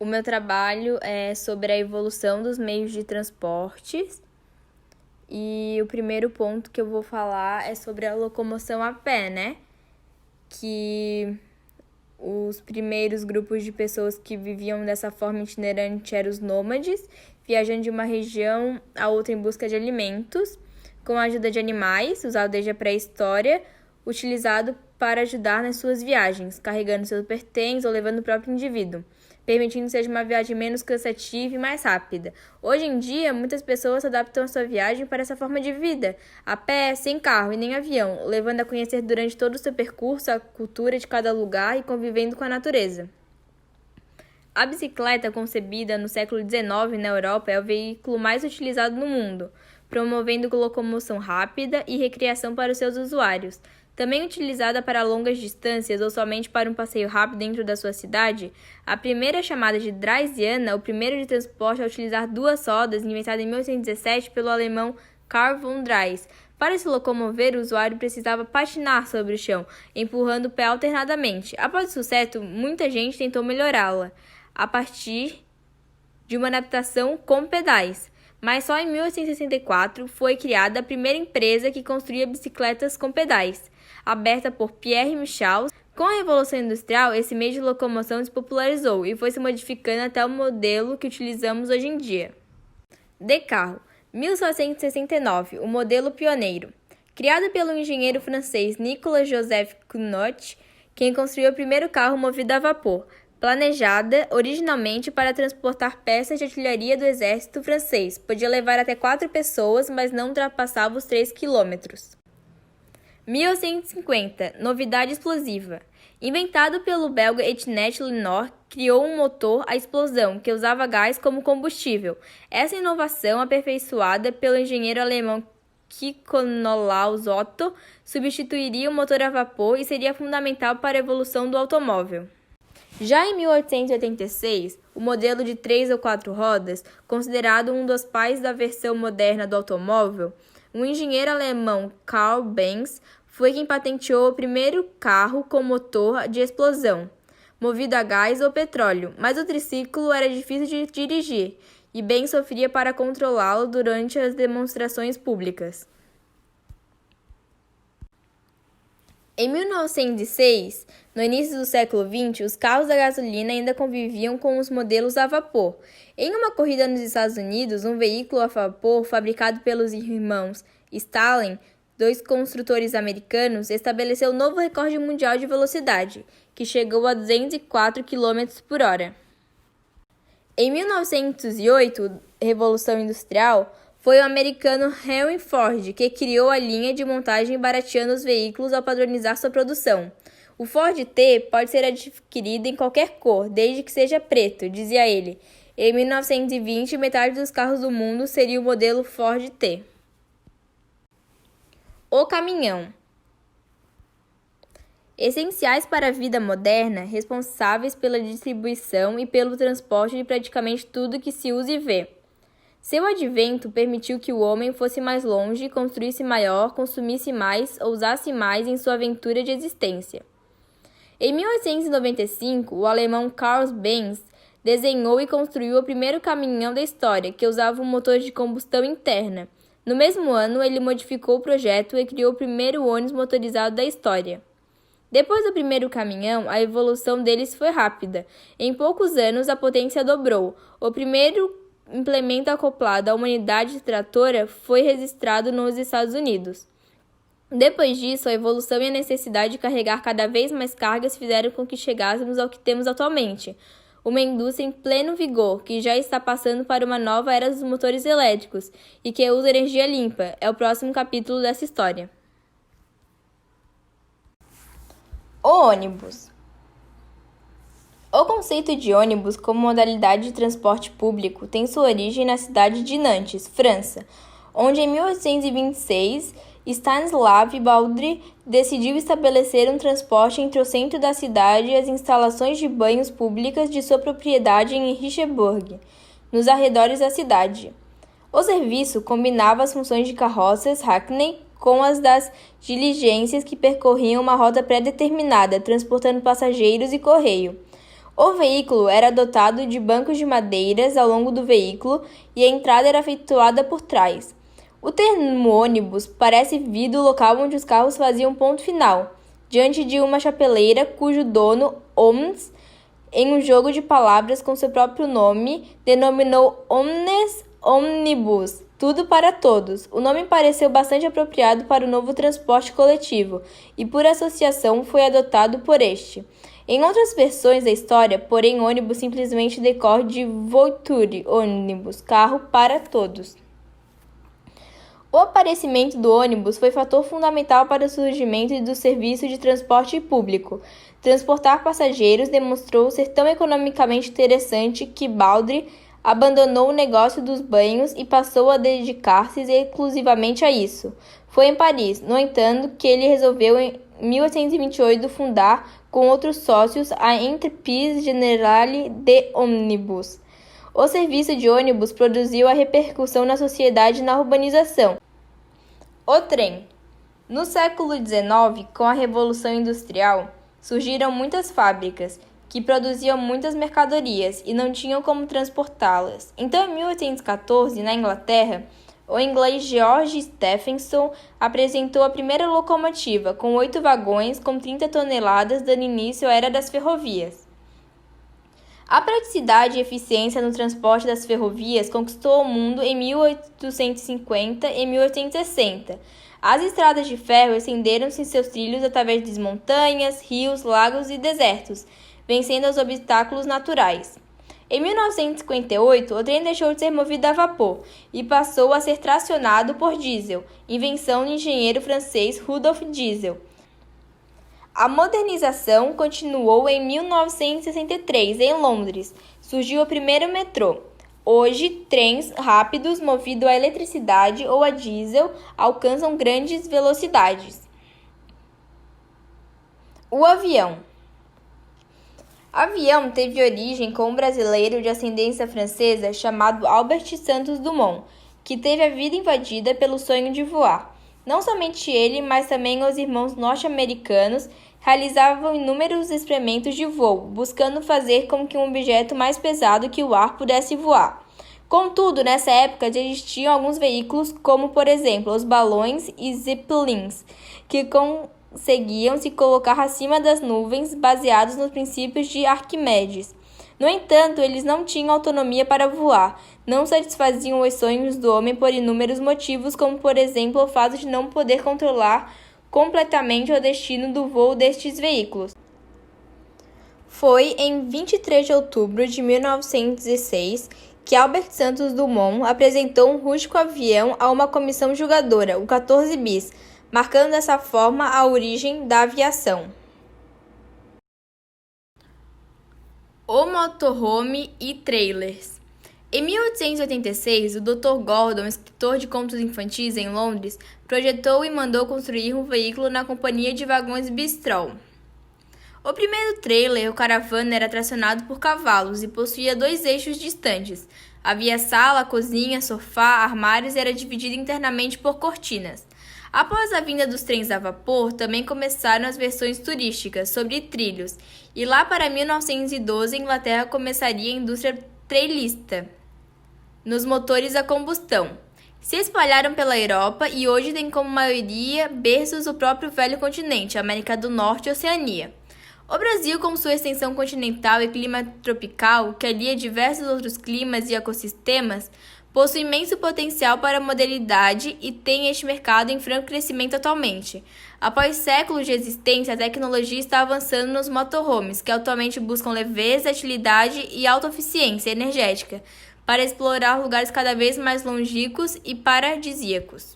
O meu trabalho é sobre a evolução dos meios de transportes e o primeiro ponto que eu vou falar é sobre a locomoção a pé, né? Que os primeiros grupos de pessoas que viviam dessa forma itinerante eram os nômades, viajando de uma região a outra em busca de alimentos, com a ajuda de animais, usado desde a pré-história, utilizado para ajudar nas suas viagens, carregando seus pertences ou levando o próprio indivíduo, permitindo que seja uma viagem menos cansativa e mais rápida. Hoje em dia, muitas pessoas adaptam a sua viagem para essa forma de vida, a pé, sem carro e nem avião, levando a conhecer durante todo o seu percurso a cultura de cada lugar e convivendo com a natureza. A bicicleta, concebida no século XIX na Europa, é o veículo mais utilizado no mundo, promovendo locomoção rápida e recreação para os seus usuários. Também utilizada para longas distâncias ou somente para um passeio rápido dentro da sua cidade, a primeira chamada de Draisiana, o primeiro de transporte a utilizar duas rodas, inventada em 1817 pelo alemão Karl von Drais. Para se locomover, o usuário precisava patinar sobre o chão, empurrando o pé alternadamente. Após o sucesso, muita gente tentou melhorá-la, a partir de uma adaptação com pedais. Mas só em 1864 foi criada a primeira empresa que construía bicicletas com pedais, aberta por Pierre Michaux. Com a Revolução Industrial, esse meio de locomoção se popularizou e foi se modificando até o modelo que utilizamos hoje em dia. De carro, 1769, o modelo pioneiro. Criado pelo engenheiro francês Nicolas Joseph Cugnot, quem construiu o primeiro carro movido a vapor, planejada originalmente para transportar peças de artilharia do exército francês. Podia levar até 4 pessoas, mas não ultrapassava os 3 quilômetros. 1850. Novidade explosiva. Inventado pelo belga Etienne Lenoir, criou um motor à explosão que usava gás como combustível. Essa inovação, aperfeiçoada pelo engenheiro alemão Nicolaus Otto, substituiria o motor a vapor e seria fundamental para a evolução do automóvel. Já em 1886, o modelo de 3 ou 4 rodas, considerado um dos pais da versão moderna do automóvel, o engenheiro alemão Karl Benz foi quem patenteou o primeiro carro com motor de explosão, movido a gás ou petróleo, mas o triciclo era difícil de dirigir e Benz sofria para controlá-lo durante as demonstrações públicas. Em 1906, no início do século XX, os carros a gasolina ainda conviviam com os modelos a vapor. Em uma corrida nos Estados Unidos, um veículo a vapor fabricado pelos irmãos Stalin, 2 construtores americanos, estabeleceu um novo recorde mundial de velocidade, que chegou a 204 km por hora. Em 1908, Revolução Industrial, foi o americano Henry Ford que criou a linha de montagem barateando os veículos ao padronizar sua produção. O Ford T pode ser adquirido em qualquer cor, desde que seja preto, dizia ele. Em 1920, metade dos carros do mundo seria o modelo Ford T. O caminhão. Essenciais para a vida moderna, responsáveis pela distribuição e pelo transporte de praticamente tudo que se usa e vê. Seu advento permitiu que o homem fosse mais longe, construísse maior, consumisse mais, ousasse mais em sua aventura de existência. Em 1895, o alemão Karl Benz desenhou e construiu o primeiro caminhão da história, que usava um motor de combustão interna. No mesmo ano, ele modificou o projeto e criou o primeiro ônibus motorizado da história. Depois do primeiro caminhão, a evolução deles foi rápida. Em poucos anos, a potência dobrou. O primeiro implemento acoplado à unidade tratora foi registrado nos Estados Unidos. Depois disso, a evolução e a necessidade de carregar cada vez mais cargas fizeram com que chegássemos ao que temos atualmente, uma indústria em pleno vigor, que já está passando para uma nova era dos motores elétricos e que usa energia limpa. É o próximo capítulo dessa história. O ônibus. O conceito de ônibus como modalidade de transporte público tem sua origem na cidade de Nantes, França, onde em 1826 Stanislav Baudry decidiu estabelecer um transporte entre o centro da cidade e as instalações de banhos públicas de sua propriedade em Richebourg, nos arredores da cidade. O serviço combinava as funções de carroças hackney com as das diligências que percorriam uma rota pré-determinada, transportando passageiros e correio. O veículo era dotado de bancos de madeiras ao longo do veículo e a entrada era efetuada por trás. O termo ônibus parece vir do local onde os carros faziam ponto final, diante de uma chapeleira cujo dono, Omnes, em um jogo de palavras com seu próprio nome, denominou Omnes Omnibus, tudo para todos. O nome pareceu bastante apropriado para o novo transporte coletivo e, por associação, foi adotado por este. Em outras versões da história, porém, ônibus simplesmente decorre de voiture, ônibus, carro para todos. O aparecimento do ônibus foi fator fundamental para o surgimento do serviço de transporte público. Transportar passageiros demonstrou ser tão economicamente interessante que Baudry abandonou o negócio dos banhos e passou a dedicar-se exclusivamente a isso. Foi em Paris, no entanto, que ele resolveu em 1828 fundar, com outros sócios, a Entreprise Générale de Omnibus. O serviço de ônibus produziu a repercussão na sociedade e na urbanização. O trem. No século XIX, com a Revolução Industrial, surgiram muitas fábricas que produziam muitas mercadorias e não tinham como transportá-las. Então, em 1814, na Inglaterra, o inglês George Stephenson apresentou a primeira locomotiva, com 8 vagões com 30 toneladas, dando início à era das ferrovias. A praticidade e eficiência no transporte das ferrovias conquistou o mundo em 1850 e 1860. As estradas de ferro estenderam-se seus trilhos através de montanhas, rios, lagos e desertos, vencendo os obstáculos naturais. Em 1958, o trem deixou de ser movido a vapor e passou a ser tracionado por diesel, invenção do engenheiro francês Rudolf Diesel. A modernização continuou em 1963, em Londres. Surgiu o primeiro metrô. Hoje, trens rápidos movidos a eletricidade ou a diesel alcançam grandes velocidades. O avião. Avião teve origem com um brasileiro de ascendência francesa chamado Albert Santos Dumont, que teve a vida invadida pelo sonho de voar. Não somente ele, mas também os irmãos norte-americanos realizavam inúmeros experimentos de voo, buscando fazer com que um objeto mais pesado que o ar pudesse voar. Contudo, nessa época já existiam alguns veículos, como por exemplo os balões e zeppelins, que conseguiam se colocar acima das nuvens, baseados nos princípios de Arquimedes. No entanto, eles não tinham autonomia para voar, não satisfaziam os sonhos do homem por inúmeros motivos, como por exemplo o fato de não poder controlar completamente o destino do voo destes veículos. Foi em 23 de outubro de 1906 que Albert Santos Dumont apresentou um rústico avião a uma comissão julgadora, o 14 bis, marcando dessa forma a origem da aviação. O motorhome e trailers. Em 1886, o Dr. Gordon, escritor de contos infantis em Londres, projetou e mandou construir um veículo na companhia de vagões Bristol. O primeiro trailer, o caravana, era tracionado por cavalos e possuía 2 eixos distantes. Havia sala, cozinha, sofá, armários e era dividido internamente por cortinas. Após a vinda dos trens a vapor, também começaram as versões turísticas, sobre trilhos, e lá para 1912 a Inglaterra começaria a indústria trailista, nos motores a combustão. Se espalharam pela Europa e hoje tem como maioria berços o próprio velho continente, América do Norte e Oceania. O Brasil, com sua extensão continental e clima tropical, que alia diversos outros climas e ecossistemas, possui imenso potencial para a modernidade e tem este mercado em franco crescimento atualmente. Após séculos de existência, a tecnologia está avançando nos motorhomes, que atualmente buscam leveza, agilidade e alta eficiência energética, para explorar lugares cada vez mais longínquos e paradisíacos.